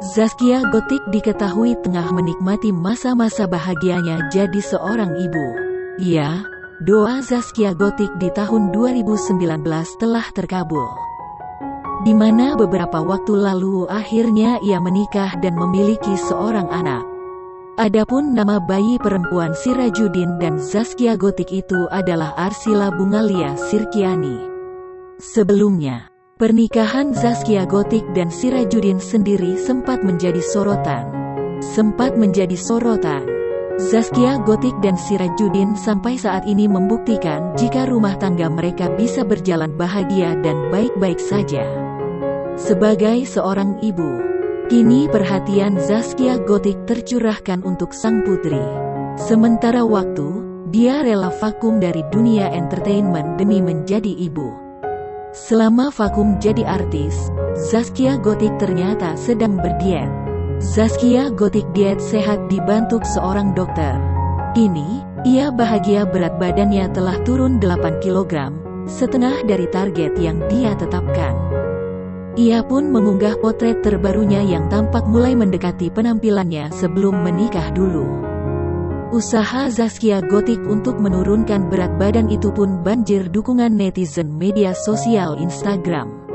Zaskia Gotik diketahui tengah menikmati masa-masa bahagianya jadi seorang ibu. Ya, doa Zaskia Gotik di tahun 2019 telah terkabul. Di mana beberapa waktu lalu akhirnya ia menikah dan memiliki seorang anak. Adapun nama bayi perempuan Sirajuddin dan Zaskia Gotik itu adalah Arsila Bungalia Sirkiani. Sebelumnya, pernikahan Zaskia Gotik dan Sirajuddin sendiri sempat menjadi sorotan. Zaskia Gotik dan Sirajuddin sampai saat ini membuktikan jika rumah tangga mereka bisa berjalan bahagia dan baik-baik saja. Sebagai seorang ibu, kini perhatian Zaskia Gotik tercurahkan untuk sang putri. Sementara waktu, dia rela vakum dari dunia entertainment demi menjadi ibu. Selama vakum jadi artis, Zaskia Gotik ternyata sedang berdiet. Zaskia Gotik diet sehat dibantu seorang dokter. Kini, ia bahagia berat badannya telah turun 8 kg, setengah dari target yang dia tetapkan. Ia pun mengunggah potret terbarunya yang tampak mulai mendekati penampilannya sebelum menikah dulu. Usaha Zaskia Gotik untuk menurunkan berat badan itu pun banjir dukungan netizen media sosial Instagram.